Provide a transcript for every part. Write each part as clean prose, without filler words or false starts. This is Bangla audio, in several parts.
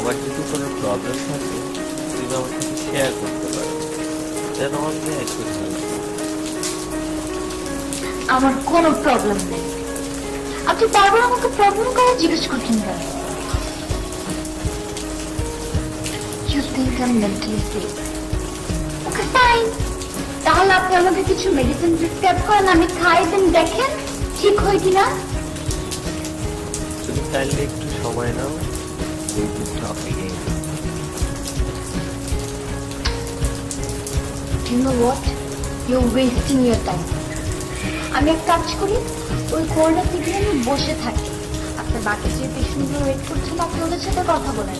তোমার যদি কোনো প্রবলেম থাকে তুমি আমার সাথে শেয়ার করতে পারো, যেন অন্য একটু হেল্প। আমার কোনো প্রবলেম নেই। আপনি বারবার আমাকে প্রবলেম করে জিজ্ঞেস করছেন কেন? You think I'm mentally sick? Okay, fine. তাহলে আপনি আমাকে কিছু মেডিসিন প্রেসক্রাইব করেন, আমি খাই, দেন দেখেন ঠিক হয় কিনা। তুমি চাইলে একটু সময় নাও, You know what? You're wasting your time. আমি এক কাজ করি, ওই কর্নার থেকে আমি বসে থাকি, আপনার বাকি যে পেশেন্টগুলো ওয়েট করছেন আপনি ওদের সাথে কথা বলেন,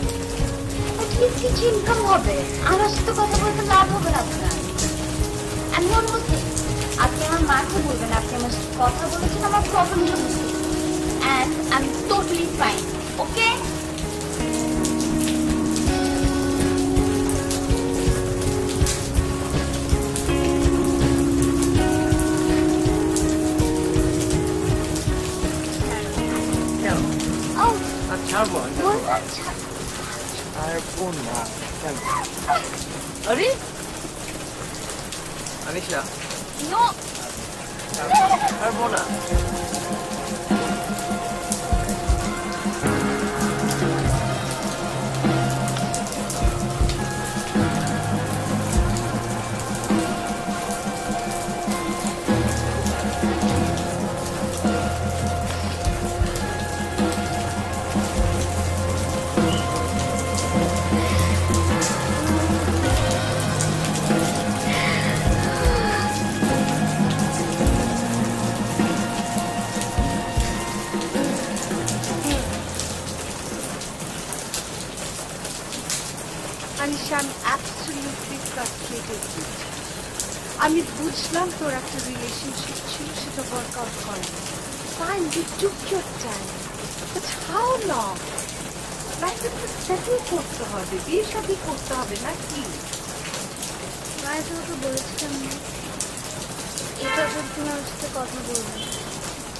কিছু ইনকাম হবে। আমার সাথে কথা বলতে লাভ হবে না আপনার। আমি বলছি আপনি আমার মাকে বলবেন আপনি আমার সাথে কথা বলেছেন, আমার প্রবলেম হচ্ছে, and I'm totally fine. Okay? अरे अनिशा No. ছাড়বো না। Anisha, I'm absolutely frustrated with you. আমি বুঝলাম তোর একটা রিলেশনশিপ ছিল, সেটা ওয়ার্কআউট করেনি। Fine, you took your time. But how long? লাইফে তো সেটেল করতে হবে, বিয়ে শাদী করতে হবে নাকি? ভাই তোমাকে বলেছিলাম না এটা তুমি আমার সাথে কথা বলবে।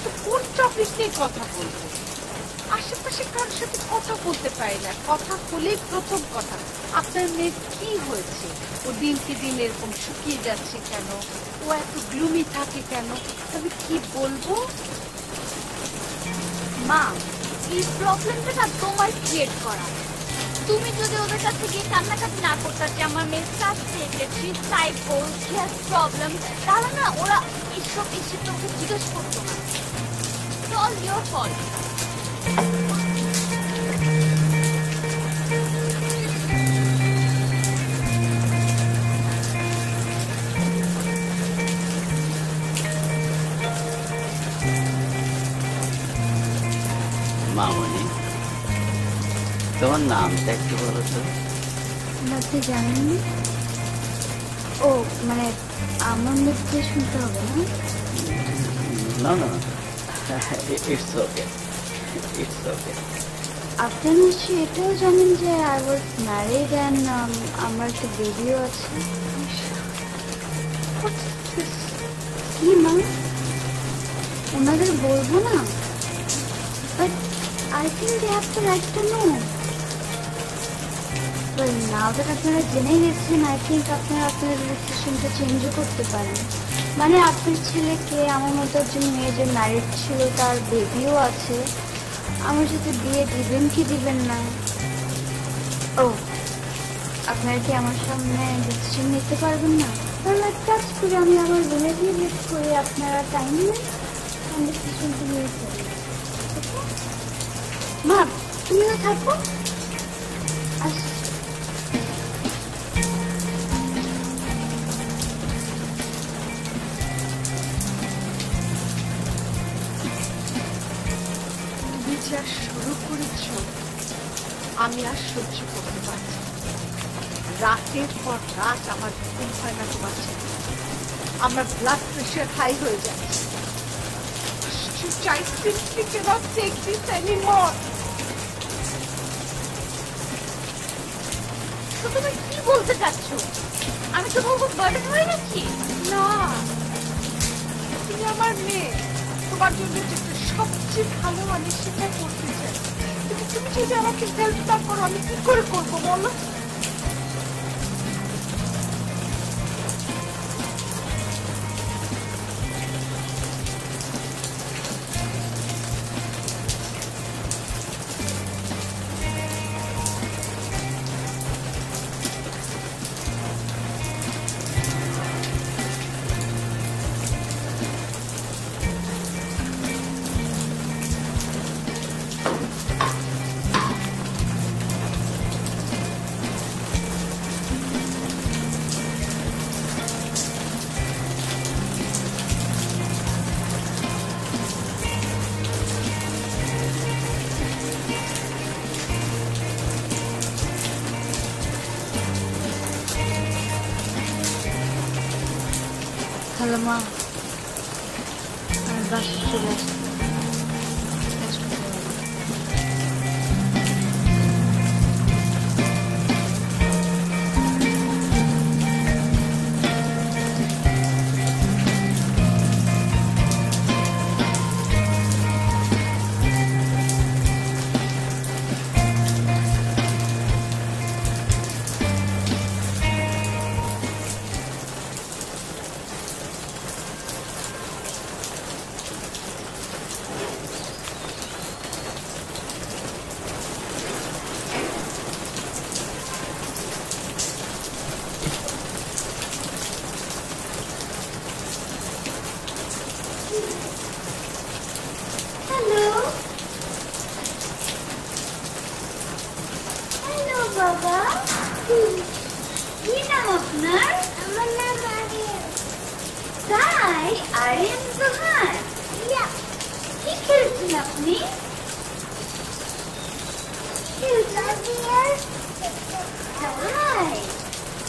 তো কোন টপিক নিয়ে কথা বলবো? আশেপাশে কারোর সাথে কথা বলতে পারি না, কথা হলেই প্রথম কথা আপনার মেয়ের কি হয়েছে, ও দিনকে দিন এরকম শুকিয়ে যাচ্ছে কেন, ও এত গ্লুমি থাকে কেন, আমি কি বলবো? মা, এই প্রবলেমটা না তোমার ক্রিয়েট করা। তুমি যদি ওদের কাছে গিয়ে কান্নাকাটি না করতে যে আমার মেয়ের frustrated, she is psycho, she has problem, তাহলে না ওরা এসব এসে তোকে জিজ্ঞেস করতো না। It's all your fault. মামনি, তোমার নামটা একটু বলো তো। আপনি জানেন? ও মানে আমার মুখ দিয়ে শুনতে হবে না? না না, ইটস ওকে, ইটস ওকে। আপনি নিশ্চয়ই এটাও জানেন যে আই ওয়াজ ম্যারিড অ্যান্ড আমার একটা বেবিও আছে। কি মা, ওনাদের বলবো না? But I think they have to right to know. Well, now that আপনারা জেনে গেছেন, আই থিঙ্ক আপনারা আপনার ডিসিশনটা চেঞ্জও করতে পারেন। মানে আপনার ছেলেকে আমার মতো একজন মেয়ে যে ম্যারিড ছিল, তার বেবিও আছে, আমার সাথে বিয়ে দিবেন কি দিবেন না? ও, আপনারা কি আমার সামনে ডিসিশন নিতে পারবেন না? তাহলে এক কাজ করে আমি আমার রুমে গিয়ে ওয়েট করে আপনারা টাইম নেন, আমি ডিসিশনটা নিয়ে ফেলি। মা, তুমিও থাকো। যা শুরু করেছ আমি আর সহ্য করতে পারছি। রাতের পর রাত আমার ঘুম হয় না তোমার ছেলে, আমার ব্লাড প্রেশার হাই হয়ে যাচ্ছে। তুমি কি বলতে চাচ্ছ? আমি তো বহু বার্ডেন হয়ে গেছি। না, তুমি আমার মেয়ে, তোমার জন্য যেটা সবচেয়ে ভালো আমি সেটা করতে চাই, তুমি তুমি যদি আমাকে হেল্প না করো আমি কি করে করবো বলো? হ্যালো মা, আমি বাসে চলে আসছি। হ্যালো হ্যালো বাবা, কি নাম আপনার? আমার নাম আরিয়ান। তাই? আরিয়ান সোহান। কি খেলছেন আপনি?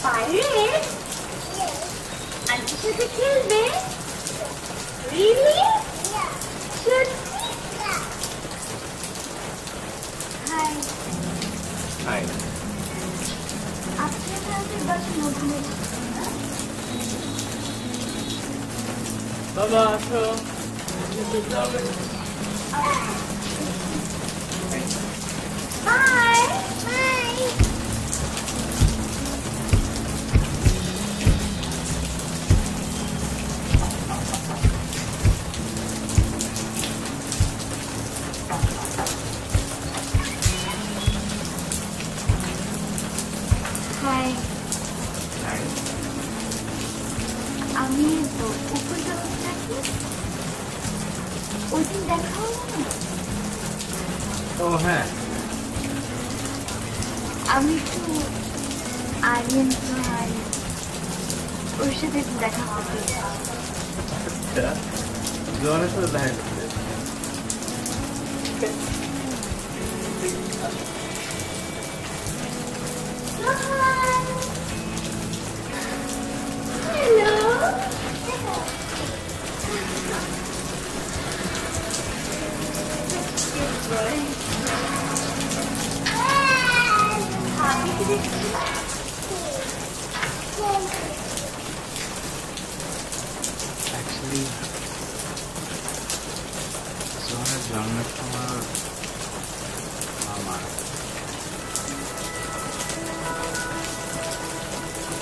পাইরেট? আন্টির সাথে খেলবে? রিয়েলি? সত্যি? Hi, hi. আপনি আমাদের বাসে নতুন এসেছেন না? বাবা আসো। যাবে। Hi hi. Hi, hi. আমি উপর যখন থাকি ওই দিন দেখা হলো না, ও হ্যাঁ, আমি একটু আরিয়ান সোহান ওর সাথে একটু দেখা করতে চাই। আচ্ছা। জনের সাথে দেখা করতে। অ্যাকচুয়ালি জনের জন্মের সময় আমার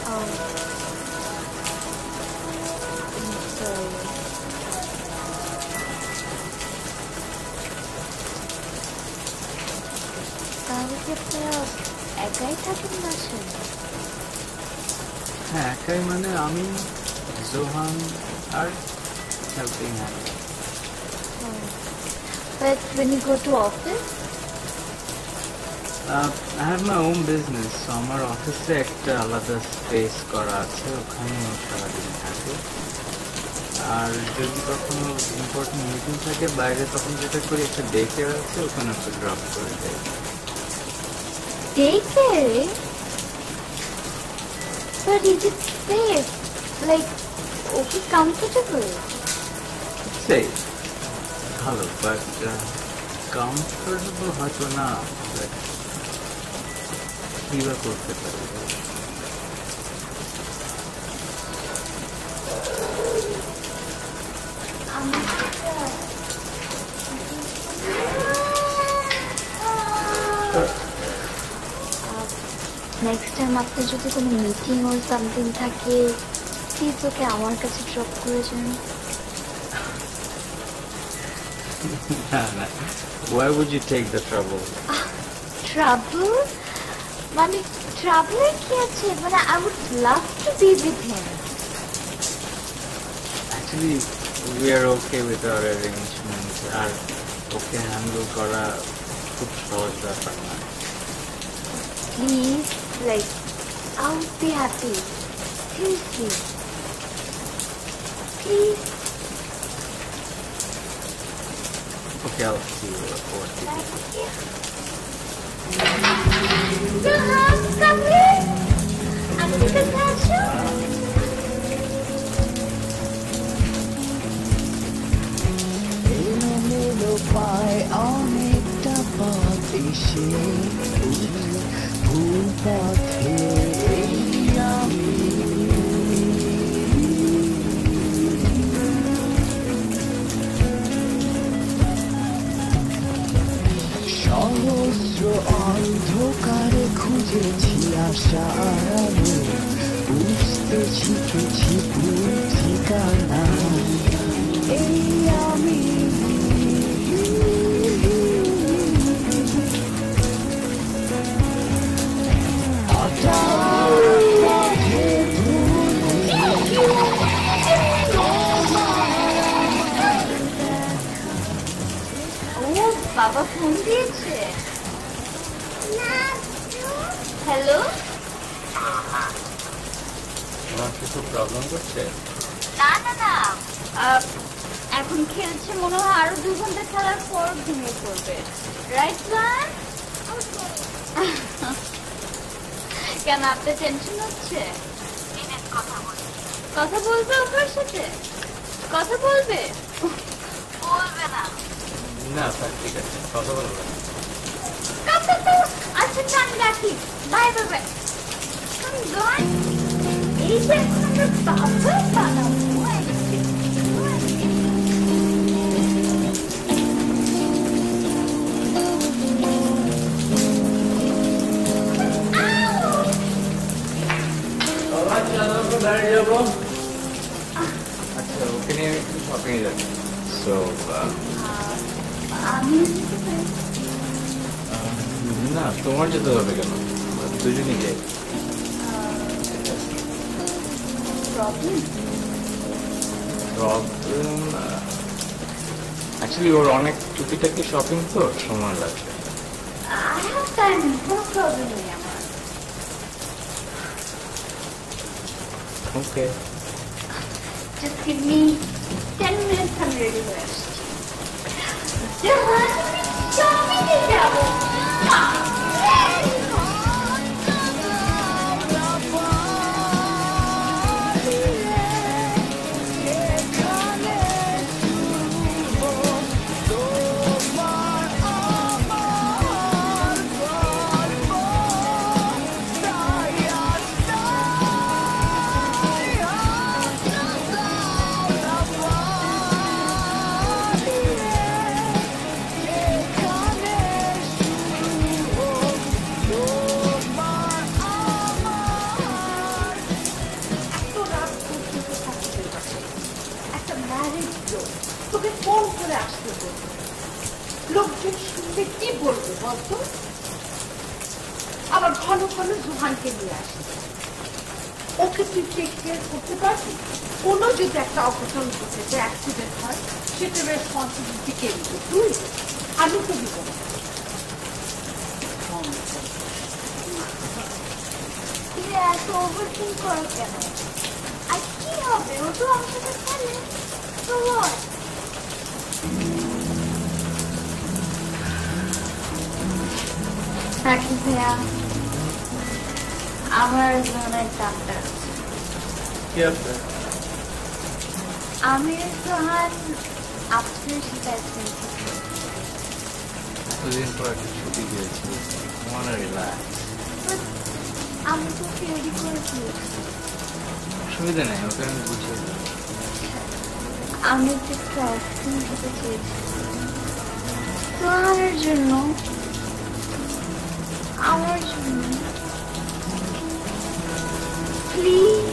Oh, I'm sorry. তাহলে কি আপনারা একাই থাকেন বাসায়? হ্যাঁ একাই, মানে আমি, জোহান আর helping hand. But when you go to office, I have my own business, so আমার অফিসে একটা আলাদা স্পেস করা আছে, ওখানে সারাদিন থাকে। আর যদি কখনো ইম্পর্টেন্ট মিটিং থাকে বাইরে, তখন যেটা করি একটা ডে কেয়ার আছে, ওখানে একটা ড্রপ করে দেয়। daycare? But is it safe? Like, okay, comfortable? সেই ভালো, বাট কমফোর্টেবল হয়তো না, কি বা করতে পারি। আপনার যদি কোনো মিটিং or সামথিং থাকে প্লিজ ওকে আমার কাছে ড্রপ করে যান। না, why would you take the trouble? Trouble মানে ট্রাবলের কি আছে, মানে I would love to be with him. Actually, we are okay with our arrangements. আর ওকে হ্যান্ডেল করা খুব সহজ ব্যাপার না। Please, like, I would be happy. Seriously. Please. Okay, I'll see you what to do. Johan, come here. I'm going to catch you. এলোমেলো পায় অনেকটা পথ এসে ভুল পথে এই আমি সহস্র অন্ধকারে খুঁজেছি আশার আলো, বুঝতে শিখেছি ভুল ঠিকানা এই আমি। ও বাবা ফোন দিয়েছে। হ্যালো, তোমার কিছু প্রবলেম করছে? না না না, এখন খেলছে, মনে হয় আরো 2 ঘন্টা খেলার পর ঘুমিয়ে পড়বে। Right man? কেন আপনার টেনশন হচ্ছে? কথা বলবে ওর সাথে? কথা বলবে? বলবে না? না স্যার, ঠিক আছে, কথা বলবো। আচ্ছা টান রাখি, বাই বাই বাই। এই যে এখন আমরা বাবা বানাবো। আচ্ছা, ওকে নিয়ে আমি একটু শপিং যাচ্ছি। সো আমি না, তোমার যেতে হবে কেন? দুজনই যাই। প্রবলেম প্রবলেম অ্যাকচুয়ালি ওর অনেক টুকিটাকি শপিং তো সময় লাগবে। I have time, no problem নেই আমার। ওকে, Just give me 10 minutes, I'm ready হয়ে আসছি। শপিংয়ে যাবো। তোকে ফোন করে আসতে বলবো, লোকজন শুনতে কি বলবে বলতো? আবার ঘন ঘন জুহানকে নিয়ে আসবে। ওকে তুই টেক কেয়ার করতে পারবি? কোনো যদি একটা অঘটন ঘটে যে অ্যাক্সিডেন্ট হয়, সেটার রেসপন্সিবিলিটি কে নিবে? তুই? আমি তো দিব না। এত ওভারথিঙ্ক করো কেন? আর কি হবে, ও তো আমার সাথে খেলে। So what? রাখি ভাইয়া, আমার অনেক ডাক্তার আছে। কি আছে? আমি সোহান আপনার সাথে একদিন এতদিন পর একটা ছুটি দিয়েছি, মনে রিল্যাক্স। আমি তো রেডি করেছি। অসুবিধা নেই, ওকে আমি বুঝিয়ে দেবো। আমি একটু আইসক্রিম খেতে চেয়েছি সোহানের জন্য, আমার জন্য। প্লিজ।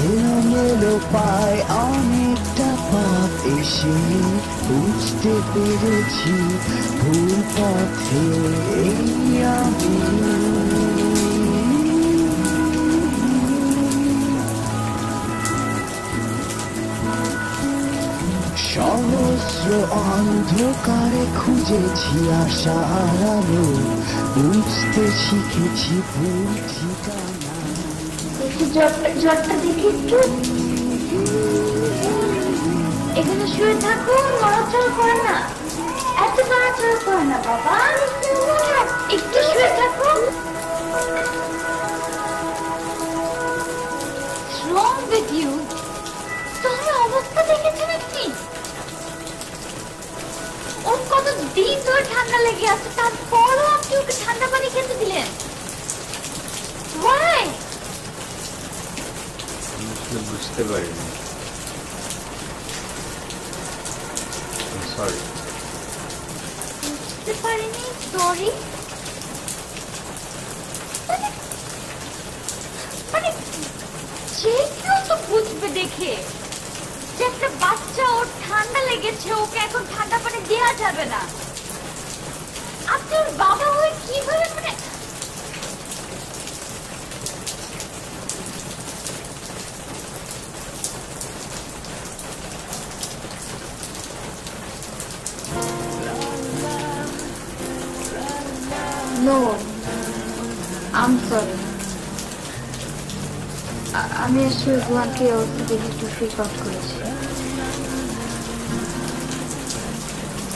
এলোমেলো পায় অনেকটা পথ এসে বুঝতে পেরেছি ভুল পথে এই আমি। সহস্র অন্ধকারে খুঁজেছি আশার আলো, বুঝতে শিখেছি ভুল ঠিকানা। একটু জ্বরটা দেখি একটু। এখানে শুয়ে থাকো, নড়াচড়া করে না, এত নড়াচড়া করে না বাবা, একটু শুয়ে থাকো। Wrong with you? তোমার অবস্থা দেখেছেন আপনি? ওর কত দিন ধরে ঠান্ডা লেগে আছে, তারপরও আপনি ওকে ঠান্ডা পানি খেতে দিলেন? Why? বুঝতে পারিনি, সরি। বুঝতে পারিনি, সরি। মানে যে কেউ তো বুঝবে দেখে যে একটা বাচ্চা, ওর ঠান্ডা লেগেছে, ওকে এখন ঠান্ডা পানি দেওয়া যাবে না। আপনি ওর বাবা হয়ে কিভাবে মানে No, I'm sorry. আমি আসলে জোয়ানকে অবস্থা দেখে একটু ফ্রিক আউট করেছি।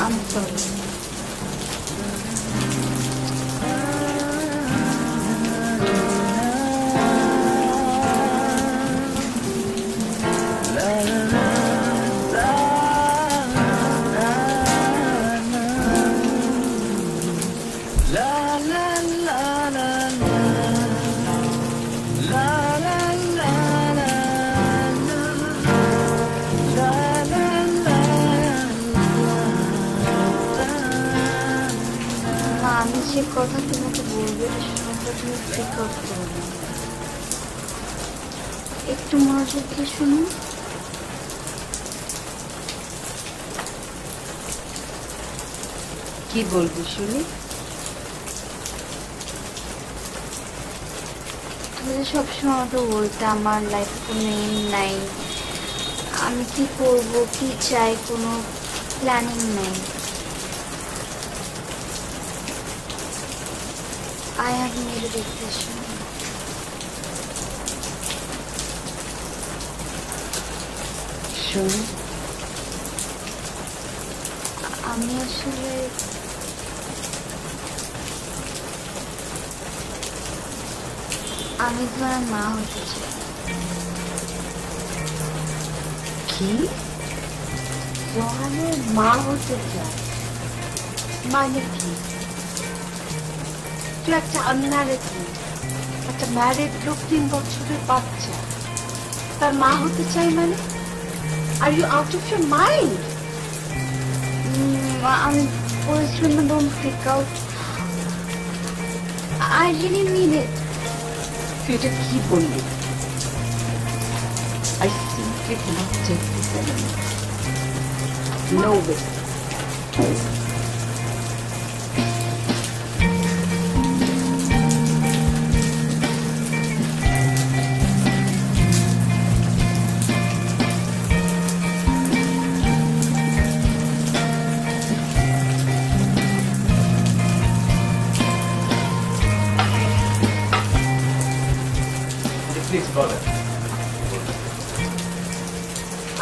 I'm sorry. আমি যে কথা তোমাকে বলবো সেটা তুমি ফ্রিক আউট করো না, একটু মনোযোগ দিয়ে শুনো। কি বলবি শুনি? তুমি যে সবসময় তো বলতে আমার লাইফে কোনো এম নাই, আমি কি করব, কি চাই, কোনো প্ল্যানিং নাই। I have made a decision. শুনি। আমি আসলে আমি তোমার মা হতে চাই। কি? জোহানের মা হতে চায়? মানে কি? তুই একটা আনম্যারিড, একটা ম্যারিড লোক, 3 বছরের বাচ্চা, তার মা হতে চাই মানে? Are you out of your mind? আমি বলছিলাম don't freak out, I really mean it. তুই এটা কি বললি? I simply cannot take this anymore. No way. Please বলেন।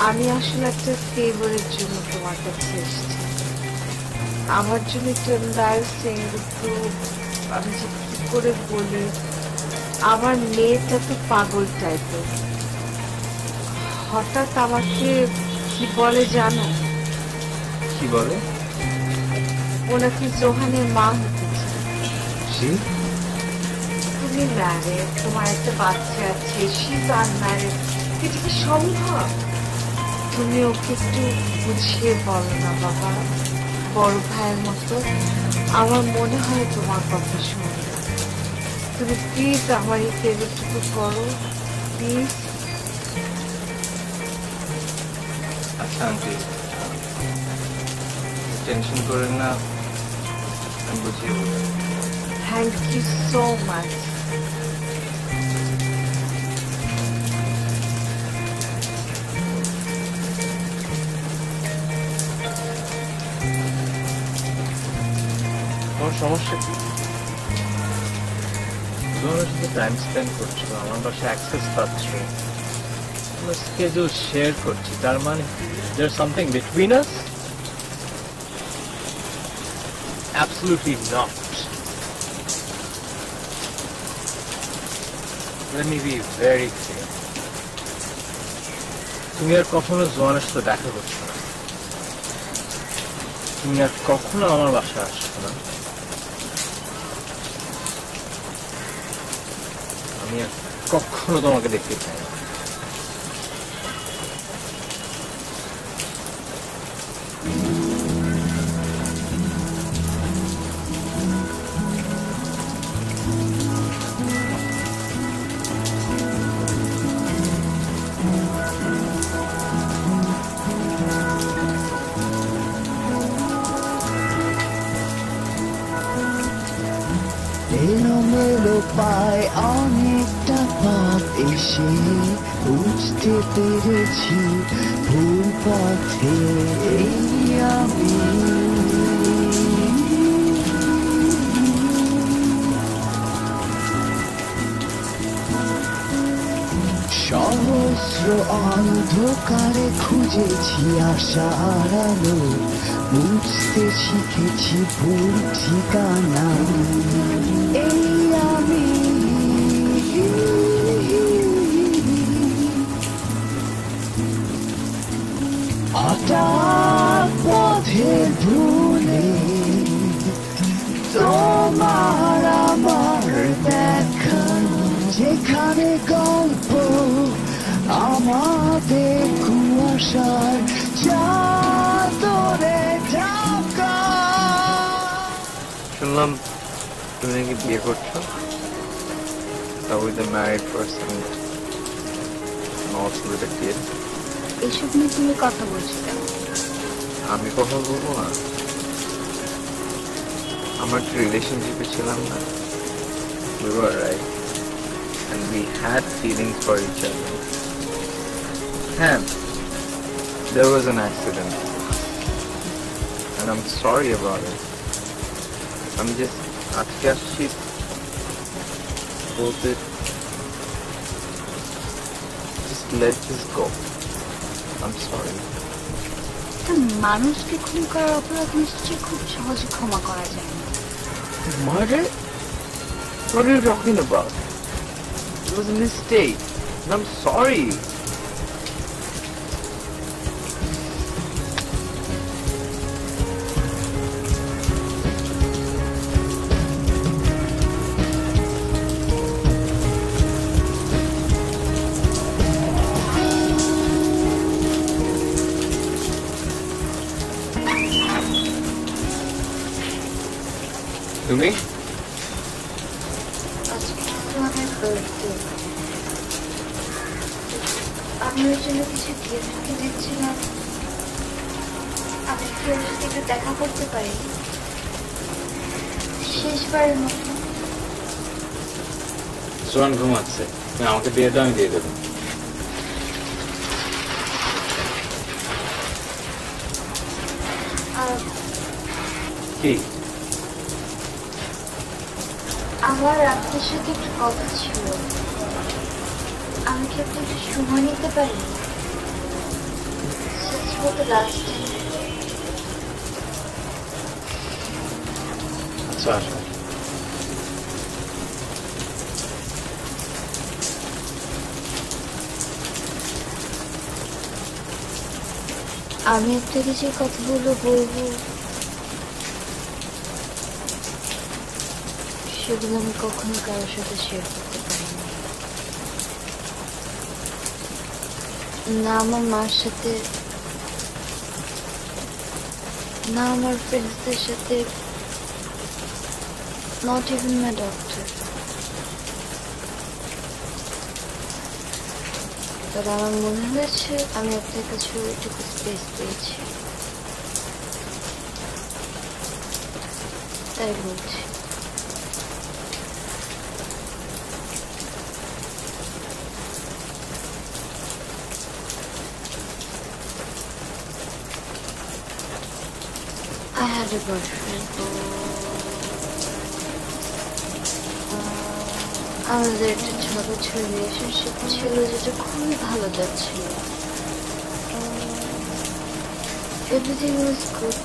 আমি আসলে একটা ফেভারের জন্য তোমার কাছে এসেছি। আমার জন্য একটু এম্বারাসিং, একটু আমি যে কি করে বলি, আমার মেয়েটা তো পাগল টাইপের। হঠাৎ আমাকে কি বলে জানো? কি বলে? ও নাকি জোহানের মা হতে চায়। তুমি ম্যারেড, তোমার একটা বাচ্চা আছে, শি ইজ আনম্যারেড, এটা কি সম্ভব? তুমি ওকে একটু বুঝিয়ে বলো না বাবা, বড় ভাইয়ের মতো। আমার মনে হয় তোমার কথা শুনে। তুমি প্লিজ আমার এই ফেভারটুকু করো, প্লিজ। আচ্ছা আন্টি, টেনশন করেন না, আমি বুঝিয়ে বলবো। Thank you so much. তোমার সমস্যা কি? তোমার সাথে টাইম স্পেন্ড করছো, আমার বাসায় অ্যাক্সেস পাচ্ছ, আমরা স্কেডিউল শেয়ার করছি, তার মানে there something between us? Absolutely not. Let me be very clear. তুমি আর কখনো জোয়ানের সাথে দেখা করছো না, তুমি আর কখনো আমার বাসায় আসছো না, আমি আর কখনো তোমাকে দেখতে চাই না। এলোমেলো পায় অনেকটা পথ এসে বুঝতে পেরেছি ভুল পথে এই আমি। সহস্র অন্ধকারে খুঁজেছি আশার আলো, বুঝতে শিখেছি ভুল ঠিকানা এই আমি। হঠাৎ পথের ভুলে তোমার আমার দেখা, যেখানে গল্প আমাদের কুয়াশার চাদরে ঢাকা। শুনলাম তুমি নাকি বিয়ে করছো, তা with a married person, not with a kid. এসব নিয়ে তুমি কথা বলছো কেন? আমি কথা বলবো না? আমরা একটা রিলেশনশিপে ছিলাম না, we were right and we had feelings for each other. হ্যাঁ, there was an accident and I'm sorry about it. আমি just আজকে আসছি বলতে, just let this go. I'm sorry. মানুষকে খুন করার অপরাধ নিশ্চয়ই খুব সহজে ক্ষমা করা যায় না। Murder? What are you talking about? It was a mistake and I'm sorry. তুমি আমি ওর জন্য কিছু গিফট কিনেছিলাম, আমি কি ওর সাথে একটু দেখা করতে পারি শেষবারের মতো? সোহান ঘুমাচ্ছে, তুমি আমাকে দিয়ে দাও, আমি দিয়ে দেবো। কি? আমার আপনার সাথে একটু কথা ছিল, আমি কি আপনি একটু সময় নিতে পারি? আচ্ছা আসো। আমি আপনাকে যে কথাগুলো বলবো সেগুলো আমি কখনো কারোর সাথে শেয়ার করতে পারিনি, না আমার মার সাথে, না আমার ফ্রেন্ডসদের সাথে, not even my doctor. তবে আমার মনে হয়েছে আমি আপনার কাছে ওইটুকু স্পেস পেয়েছি, তাই বলছি। I had a boyfriend. আমাদের একটা ছোট ছোট রিলেশনশিপ ছিল যেটা খুবই ভালো যাচ্ছিল। Everything was good.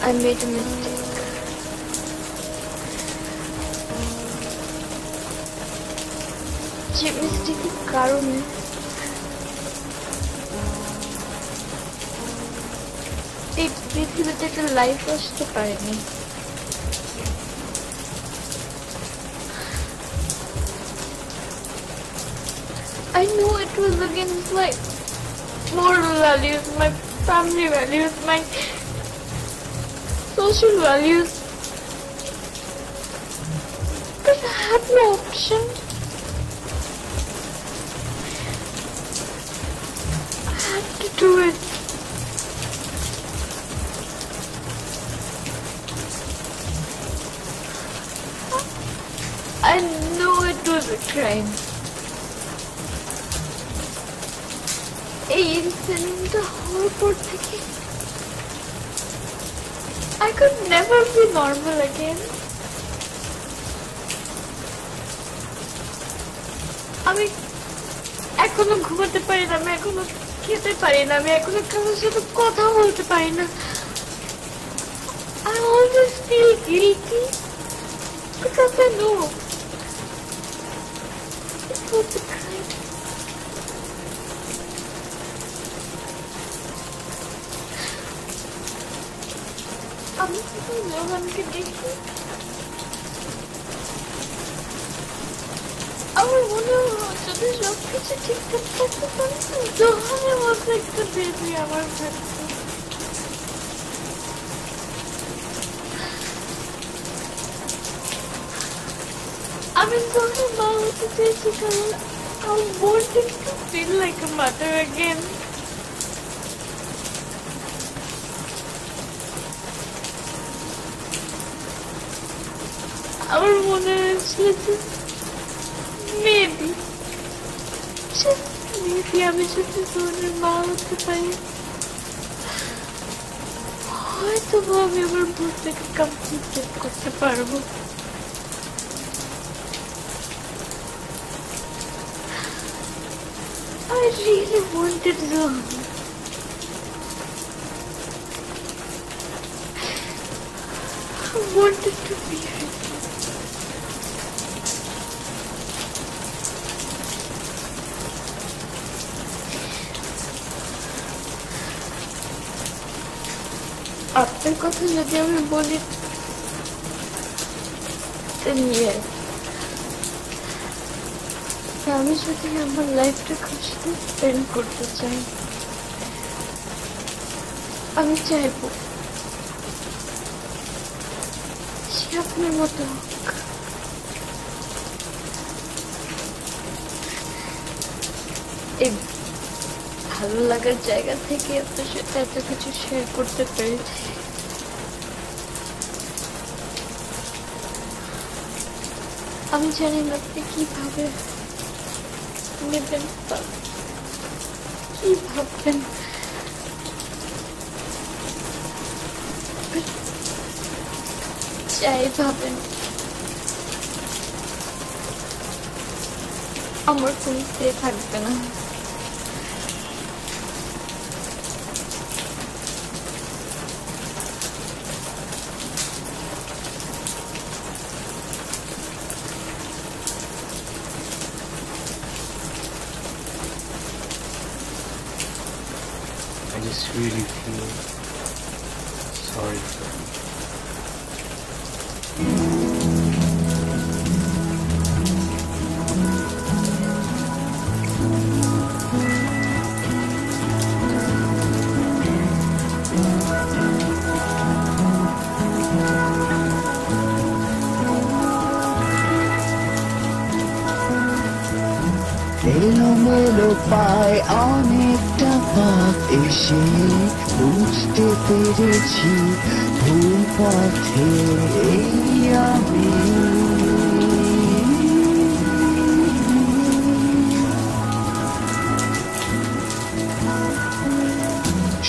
I made a mistake. যে মিস্টেকের কারণে এই পৃথিবীতে একটা লাইফ আসতে পারেনি। I know it was against my moral values, my family values, my social values, but I had no option. I had to do it. I know it was a crime. এই ইনসিডেন্টটা হওয়ার পর থেকে I could never be normal again. আমি এখনো ঘুমাতে পারি না, আমি এখনো খেতে পারি না, আমি এখনো কারোর সাথে কথা বলতে পারি না। I always feel guilty because I know it was a crime. আমি শুধু জোহানকে দেখি, আমার মনে হয় যদি সবকিছু ঠিকঠাক থাকতে পারতো জোহানের মতো একটা বেবি আমার থাকতো। আমি জোহানের মা হতে চেয়েছি কারণ I wanted to feel like a mother again. আমার মনে হয়েছিল যে মেবি আমি যদি জোহানের মা হতে পারি হয়তো আমি আমার ভূতটাকে কমপ্লিট করতে পারবো। I really wanted Zohan. I wanted to be with him. আপনার কথা যদি আমি বলি then yes. আমি যদি আমার লাইফটা খুশিতে স্পেন্ড করতে চাই, আমি চাইবো সে আপনার মতো হোক। এই ভালো লাগার জায়গা থেকে আপনার সাথে এত কিছু শেয়ার করতে পেরেছি। আমি জানি না আপনি কিভাবে নেবেন বা কি ভাববেন, যাই ভাবেন আমার কোনো সে থাকবে না। I just really feel sorry for him. এলোমেলো পায় অনেকটা পথ এসে বুঝতে পেরেছি ভুল পথে এই আমি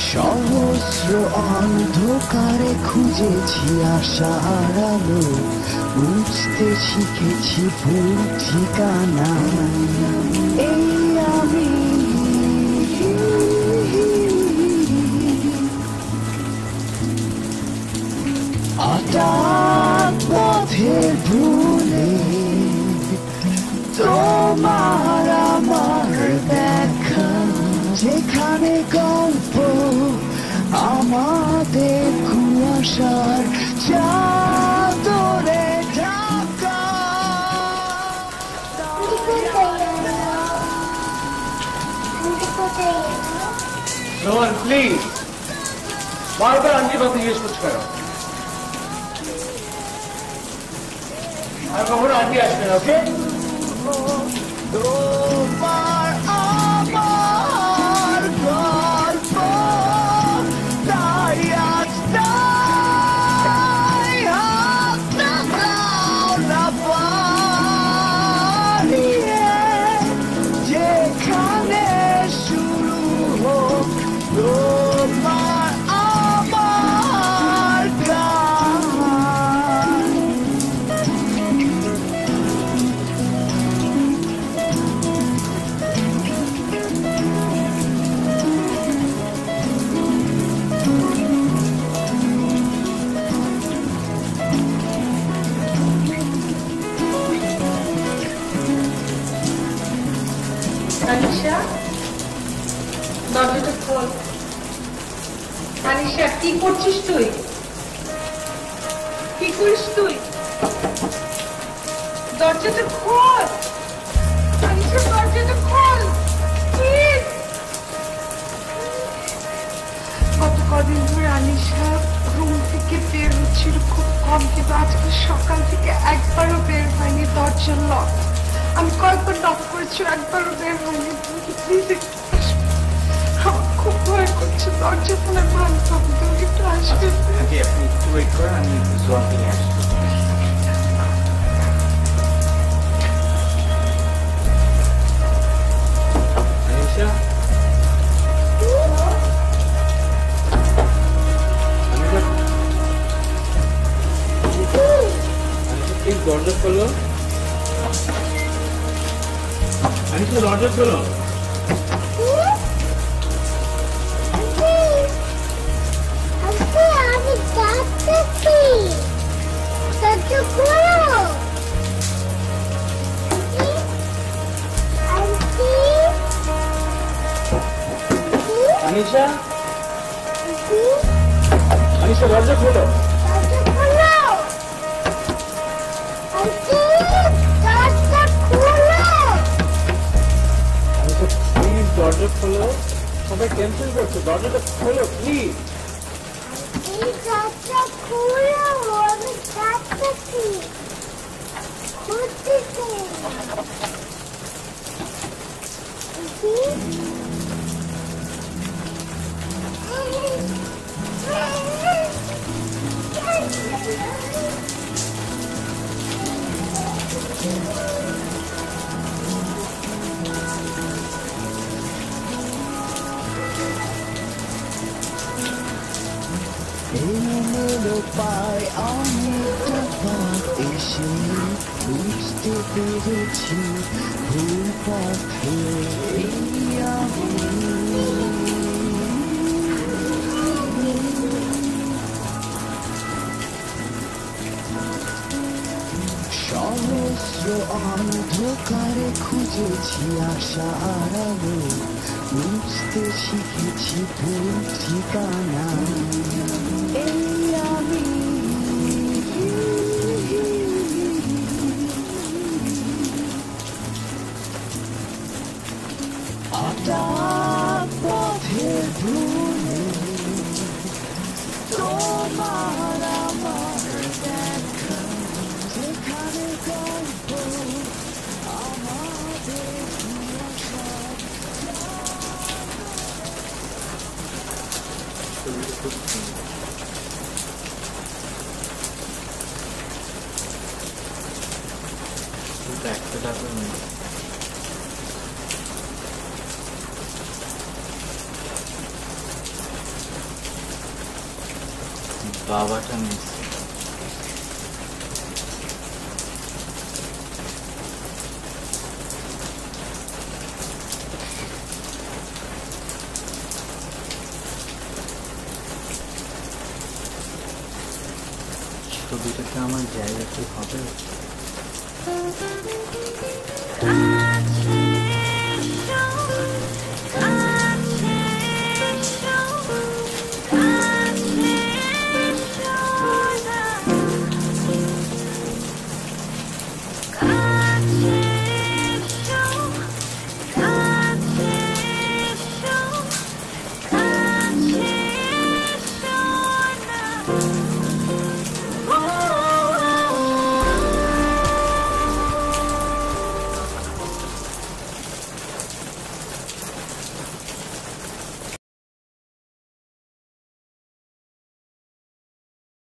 সহস্র অন্ধকারে খুঁজেছি আশার আলো বুঝতে শিখেছি ভুল ঠিকানা এই আমি হঠাৎ পথের ভুলে তোমার আমার দেখা যেখানে গল্প আমাদের কুয়াশার চাদরে ঢাকা রোহন প্লিজ বারবার আন্টির কথা জিজ্ঞেস করছো কেন আর কখনো আন্টি আসবে না ওকে তোমার আমার গল্প তাই আজ তাই হাত লাগাও না পারিয়ে যেখানে শুরু হোক তোমার আমার গান আনিশা দরজাটা খোল আনিশা কি করছিস তুই কি করিস তুই দরজাটা খোল আনিশা দরজাটা খোল প্লিজ গত কদিন ধরে আনিশা রুম থেকে বের হচ্ছিল খুব কম কিন্তু আজকে সকাল থেকে একবারও বের হয়নি দরজা লক আমি কয়েকবার নক করেছি একবারও বের হয়নি প্লিজ আমার খুব ভয় করছে দরজা ফোনে ভাঙতে হবে তুমি একটু আসবে আন্টি আপনি একটু ওয়েট করেন আমি জোয়ানকে নিয়ে আসছি আনিশা প্লিজ দরজা খোলো আনিশা দরজা খোলো আমি যাচ্ছি দরজা খোলো আনিশা আনিশা দরজা খোলো প্লিজ দরজা খোলো সবাই ক্যান্সেল করছো দরজাটা খোলো প্লিজ দরজা খোলো আমি যাচ্ছি খুঁজতেছি এলোমেলো পায় অনেকটা পথ এসে বুঝতে পেরেছি ভুল পথে এই আমি সহস্র অন্ধকারে খুঁজেছি আশার আলো বুঝতে শিখেছি ভুল ঠিকানা এই আমি হঠাৎ পথের ভুলে তোমার আমার দেখা যেখানে গল্প আমাদের সেটা তো নেই। বাবাটা মিস। ছবিটাতে আমার জায়গা কি হবে?